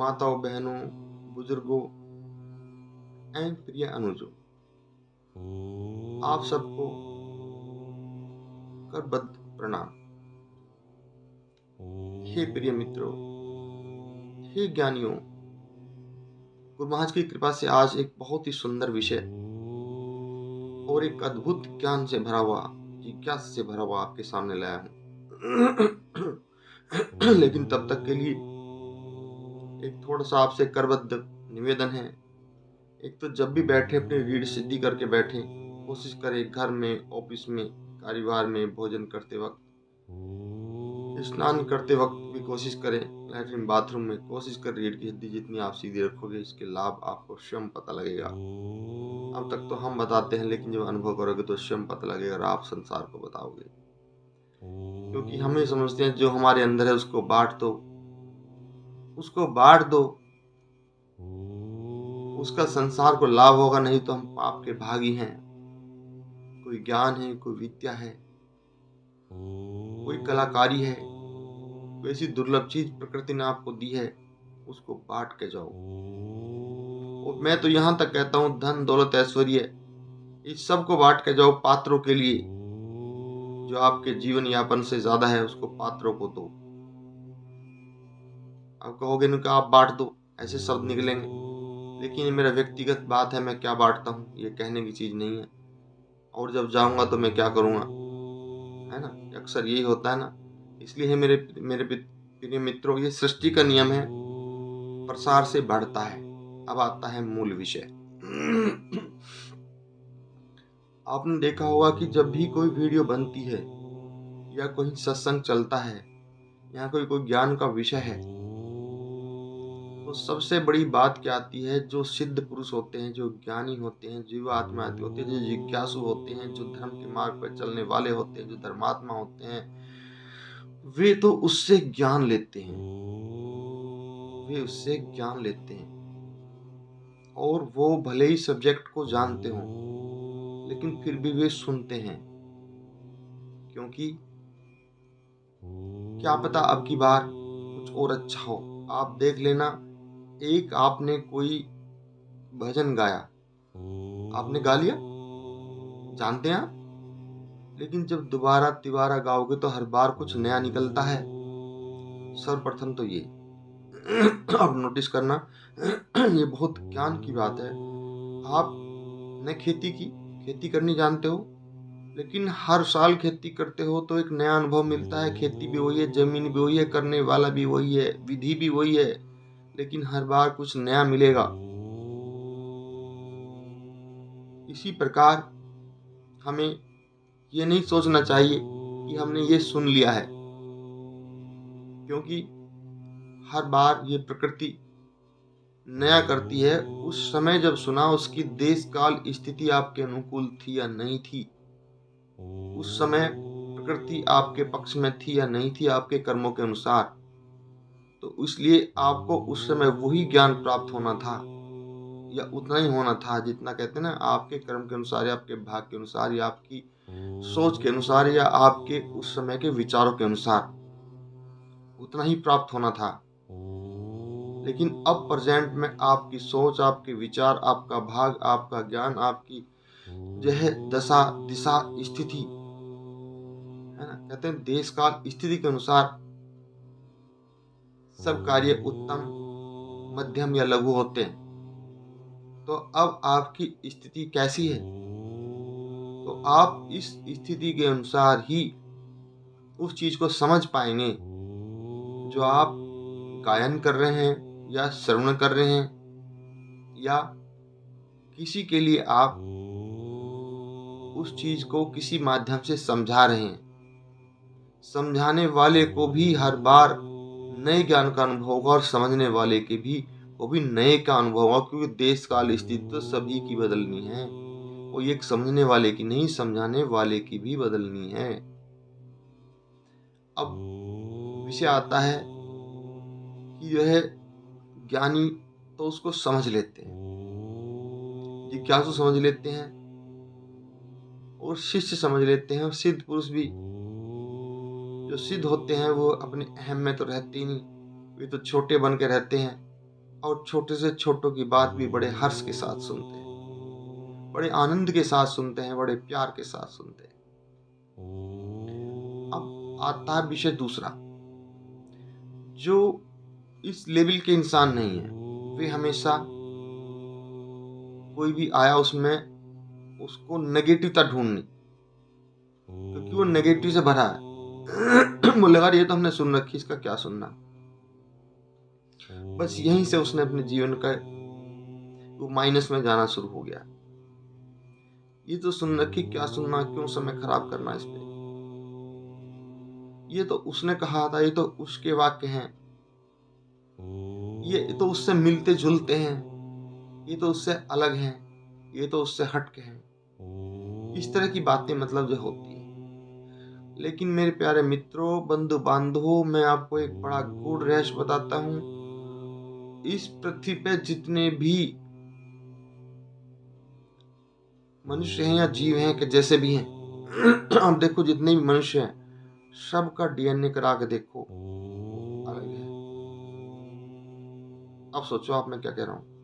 माताओं, बहनों, बुजुर्गों एवं प्रिय अनुजों, आप सबको करबद्ध प्रणाम। हे प्रिय मित्रों, हे ज्ञानियों, गुरु महाराज की कृपा से आज एक बहुत ही सुंदर विषय और एक अद्भुत ज्ञान से भरा हुआ, जिज्ञासा से भरा हुआ आपके सामने लाया हूँ। लेकिन तब तक के लिए एक थोड़ा सा आपसे करबद्ध निवेदन है। एक तो जब भी बैठे अपनी रीढ़ सीधी करके बैठे, कोशिश करें घर में, ऑफिस में, कारोबार में, भोजन करते वक्त, स्नान करते वक्त भी कोशिश करें, लैट्रिन बाथरूम में कोशिश करें रीढ़ की हड्डी जितनी आप सीधी रखोगे इसके लाभ आपको स्वयं पता लगेगा। अब तक तो हम बताते हैं, लेकिन जब अनुभव करोगे तो स्वयं पता लगेगा और आप संसार को बताओगे। क्योंकि हम ये समझते हैं जो हमारे अंदर है उसको बांट दो, उसको बांट दो, उसका संसार को लाभ होगा, नहीं तो हम पाप के भागी हैं। कोई ज्ञान है, कोई विद्या है, कोई कलाकारी है, कोई ऐसी दुर्लभ चीज प्रकृति ने आपको दी है, उसको बांट के जाओ। और मैं तो यहाँ तक कहता हूँ, धन दौलत ऐश्वर्य इस सब को बांट के जाओ पात्रों के लिए। जो आपके जीवन यापन से ज्यादा है उसको पात्रों को दो। आप कहोगे ना कि आप बांट दो, ऐसे शब्द निकलेंगे, लेकिन ये मेरा व्यक्तिगत बात है, मैं क्या बांटता हूँ ये कहने की चीज नहीं है। और जब जाऊंगा तो मैं क्या करूंगा, है ना, अक्सर यही होता है ना। इसलिए है मेरे मेरे प्रिय मित्रों, ये सृष्टि का नियम है, प्रसार से बढ़ता है। अब आता है मूल विषय। आपने देखा होगा कि जब भी कोई वीडियो बनती है या कोई सत्संग चलता है या कोई ज्ञान का विषय है, तो सबसे बड़ी बात क्या आती है। जो सिद्ध पुरुष होते हैं, जो ज्ञानी होते हैं, जीव आत्मा होते हैं, जो जिज्ञासु होते हैं, जो धर्म के मार्ग पर चलने वाले होते हैं, जो धर्मात्मा होते हैं, वे तो उससे ज्ञान लेते हैं। वे उससे ज्ञान लेते हैं और वो भले ही सब्जेक्ट को जानते हो, लेकिन फिर भी वे सुनते हैं। क्योंकि क्या पता अब की बार कुछ और अच्छा हो। आप देख लेना, एक आपने कोई भजन गाया, आपने गा लिया, जानते हैं आप, लेकिन जब दोबारा तिबारा गाओगे तो हर बार कुछ नया निकलता है। सर्वप्रथम तो ये आप नोटिस करना, ये बहुत ज्ञान की बात है। आपने खेती करनी जानते हो, लेकिन हर साल खेती करते हो तो एक नया अनुभव मिलता है। खेती भी वही है, जमीन भी वही है, करने वाला भी वही है, विधि भी वही है, लेकिन हर बार कुछ नया मिलेगा। इसी प्रकार हमें ये नहीं सोचना चाहिए कि हमने ये सुन लिया है, क्योंकि हर बार ये प्रकृति नया करती है। उस समय जब सुना, उसकी देश काल स्थिति आपके अनुकूल थी या नहीं थी, उस समय प्रकृति आपके पक्ष में थी या नहीं थी, आपके कर्मों के अनुसार, तो इसलिए आपको उस समय वही ज्ञान प्राप्त होना था, या उतना ही होना था जितना, कहते हैं ना, आपके कर्म के अनुसार या आपके भाग के अनुसार या आपकी सोच के अनुसार या आपके उस समय के विचारों के अनुसार उतना ही प्राप्त होना था। लेकिन अब प्रेजेंट में आपकी सोच, आपके विचार, आपका भाग, आपका ज्ञान, आपकी जो है दशा दिशा स्थिति, है ना, कहते हैं देश काल स्थिति के अनुसार सब कार्य उत्तम, मध्यम या लघु होते हैं। तो अब आपकी स्थिति कैसी है, तो आप इस स्थिति के अनुसार ही उस चीज को समझ पाएंगे जो आप गायन कर रहे हैं या श्रवण कर रहे हैं, या किसी के लिए आप उस चीज को किसी माध्यम से समझा रहे हैं। समझाने वाले को भी हर बार नए ज्ञान का अनुभव होगा और समझने वाले के भी वो भी नए का अनुभव होगा, क्योंकि देश काल स्थिति तो सभी की बदलनी है। वो एक समझने वाले की नहीं, समझाने वाले की भी बदलनी है। अब विषय आता है कि जो है ज्ञानी तो उसको समझ लेते हैं, जिज्ञासु समझ लेते हैं और शिष्य समझ लेते हैं। और सिद्ध पुरुष भी जो सिद्ध होते हैं वो अपने अहम में तो रहते ही नहीं, वे तो छोटे बन के रहते हैं। और छोटे से छोटों की बात भी बड़े हर्ष के साथ सुनते हैं, बड़े आनंद के साथ सुनते हैं, बड़े प्यार के साथ सुनते हैं। अब आता है विषय दूसरा। जो इस लेवल के इंसान नहीं है, वे हमेशा कोई भी आया उसमें उसको नेगेटिवता ढूंढनी, क्योंकि वो नेगेटिव से भरा है। बोलेगा ये तो हमने सुन रखी, इसका क्या सुनना। बस यहीं से उसने अपने जीवन का वो माइनस में जाना शुरू हो गया। ये तो सुन रखी, क्या सुनना, क्यों समय खराब करना इस पे। ये तो उसने कहा था, ये तो उसके वाक्य हैं, ये तो उससे मिलते जुलते हैं, ये तो उससे अलग हैं, ये तो उससे हटके हैं। इस तरह की बातें मतलब जो होती है। लेकिन मेरे प्यारे मित्रों, बंधु बांधवों, मैं आपको एक बड़ा गूढ़ रहस्य बताता हूँ। इस पृथ्वी पे जितने भी मनुष्य हैं या जीव हैं कि जैसे भी हैं, आप देखो जितने भी मनुष्य हैं, सबका डीएनए करा के देखो अलग है। अब सोचो आप मैं क्या कह रहा हूँ।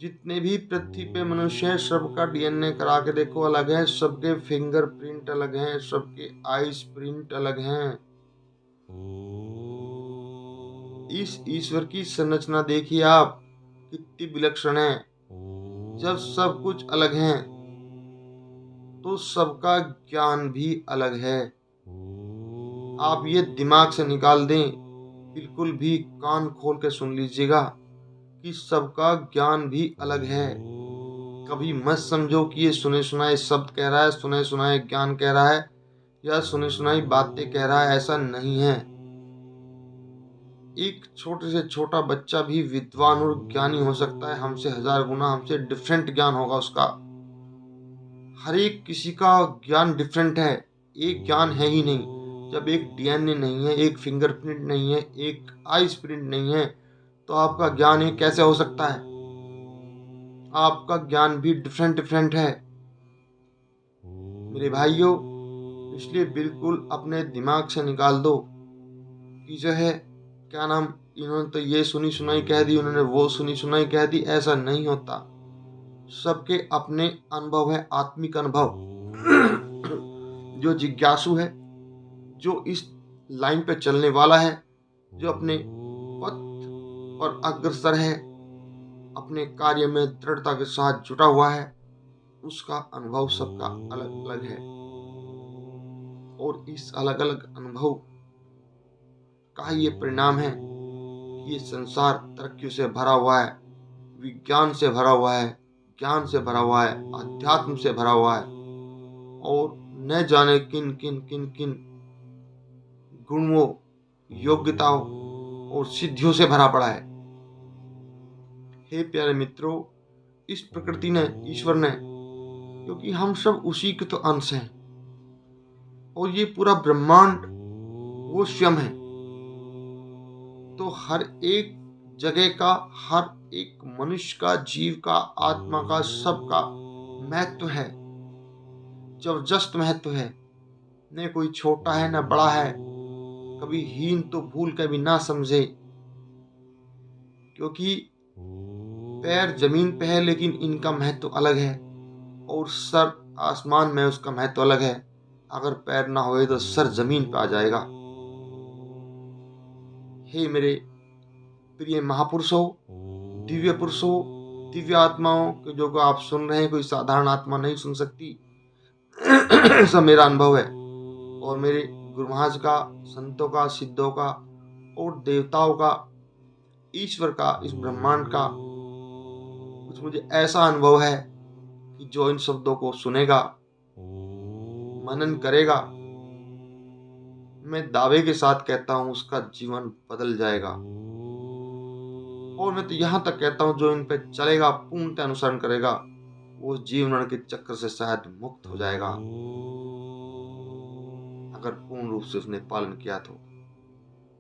जितने भी पृथ्वी पे मनुष्य हैं, सबका डीएनए करा के देखो अलग है, सबके फिंगरप्रिंट अलग हैं, सबके आईज प्रिंट अलग हैं। इस ईश्वर की संरचना देखिए आप, कितनी विलक्षण है। जब सब कुछ अलग है तो सबका ज्ञान भी अलग है। आप ये दिमाग से निकाल दें, बिल्कुल भी कान खोल के सुन लीजिएगा कि सबका ज्ञान भी अलग है। कभी मत समझो कि ये सुने सुनाए शब्द कह रहा है, सुने सुनाए ज्ञान कह रहा है, या सुनी सुनाई बातें कह रहा है। ऐसा नहीं है। एक छोटे से छोटा बच्चा भी विद्वान और ज्ञानी हो सकता है, हमसे 1000 गुना हमसे डिफरेंट ज्ञान होगा उसका। हर एक किसी का ज्ञान डिफरेंट है, एक ज्ञान है ही नहीं। जब एक डीएनए नहीं है, एक फिंगरप्रिंट नहीं है, एक आईज प्रिंट नहीं है, तो आपका ज्ञान एक कैसे हो सकता है। आपका ज्ञान भी डिफरेंट डिफरेंट है मेरे भाइयों। इसलिए बिल्कुल अपने दिमाग से निकाल दो कि जो है क्या नाम, इन्होंने तो ये सुनी सुनाई कह दी, उन्होंने वो सुनी सुनाई कह दी। ऐसा नहीं होता। सबके अपने अनुभव है, आत्मिक अनुभव। जो जिज्ञासु है, जो इस लाइन पे चलने वाला है, जो अपने पथ और अग्रसर है, अपने कार्य में दृढ़ता के साथ जुटा हुआ है, उसका अनुभव सबका अलग अलग है। और इस अलग अलग अनुभव का ये परिणाम है कि ये संसार तरक्की से भरा हुआ है, विज्ञान से भरा हुआ है, ज्ञान से भरा हुआ है, अध्यात्म से भरा हुआ है, और न जाने किन किन किन किन गुणों, योग्यताओं और सिद्धियों से भरा पड़ा है। हे प्यारे मित्रों, इस प्रकृति ने, ईश्वर ने, क्योंकि हम सब उसी के तो अंश हैं, और ये पूरा ब्रह्मांड वो स्वयं है, तो हर एक जगह का, हर एक मनुष्य का, जीव का, आत्मा का, सबका महत्व है, जबरदस्त महत्व है। न कोई छोटा है न बड़ा है। कभी हीन तो भूल के भी ना समझे, क्योंकि पैर जमीन पे है लेकिन इनका महत्व अलग है, और सर आसमान में उसका महत्व अलग है। अगर पैर ना होए तो सर जमीन पे आ जाएगा। हे मेरे प्रिय महापुरुषों, दिव्य पुरुषों, दिव्य आत्माओं, जो को आप सुन रहे हैं, कोई साधारण आत्मा नहीं सुन सकती। ऐसा मेरा अनुभव है, और मेरे गुरु महाराज का, संतों का, सिद्धों का और देवताओं का, ईश्वर का, इस ब्रह्मांड का कुछ मुझे ऐसा अनुभव है कि जो इन शब्दों को सुनेगा, मनन करेगा, मैं दावे के साथ कहता हूँ उसका जीवन बदल जाएगा। और मैं तो यहाँ तक कहता हूँ जो इन पे चलेगा, पूर्णतः अनुसरण करेगा, वो जीवन के चक्र से शायद मुक्त हो जाएगा, अगर पूर्ण रूप से उसने पालन किया तो।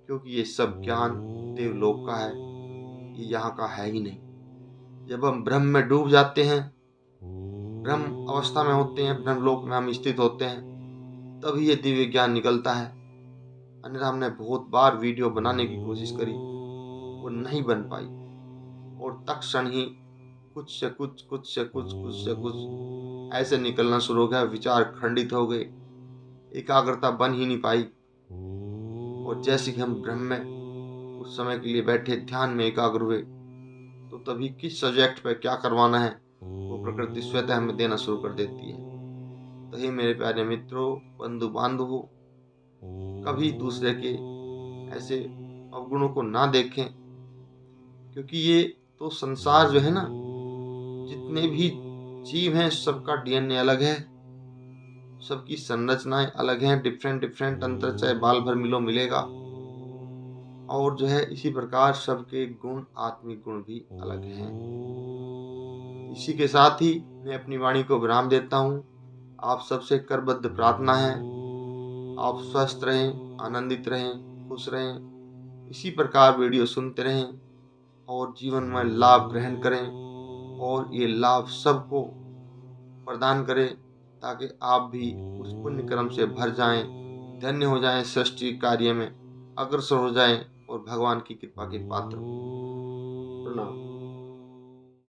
क्योंकि ये सब ज्ञान देवलोक का है, ये यहाँ का है ही नहीं। जब हम ब्रह्म में डूब जाते हैं, ब्रह्म अवस्था में होते हैं, ब्रह्मलोक में हम स्थित होते हैं, तभी ये दिव्य ज्ञान निकलता है। अन्यथा हमने बहुत बार वीडियो बनाने की कोशिश करी, वो नहीं बन पाई। और तत्क्षण ही कुछ से कुछ, कुछ से कुछ, कुछ से कुछ ऐसे निकलना शुरू हो गया। विचार खंडित हो गए, एकाग्रता बन ही नहीं पाई। और जैसे कि हम ब्रह्म में उस समय के लिए बैठे ध्यान में एकाग्र हुए, तो तभी किस सब्जेक्ट पे क्या करवाना है वो प्रकृति स्वतः हमें देना शुरू कर देती है। तो हे मेरे प्यारे मित्रों, बंधु बांधवों, कभी दूसरे के ऐसे अवगुणों को ना देखें, क्योंकि ये तो संसार जो है ना, जितने भी जीव हैं सबका डीएनए अलग है, सबकी संरचनाएं अलग हैं, डिफरेंट डिफरेंट अंतर, चाहे बाल भर मिलो मिलेगा। और जो है इसी प्रकार सबके गुण, आत्मिक गुण भी अलग हैं। इसी के साथ ही मैं अपनी वाणी को विराम देता हूँ। आप सबसे करबद्ध प्रार्थना है, आप स्वस्थ रहें, आनंदित रहें, खुश रहें, इसी प्रकार वीडियो सुनते रहें और जीवन में लाभ ग्रहण करें और ये लाभ सबको प्रदान करें, ताकि आप भी उस पुण्य कर्म से भर जाएं, धन्य हो जाएं, सृष्टि कार्य में अग्रसर हो जाएं और भगवान की कृपा के पात्र हों। प्रणाम।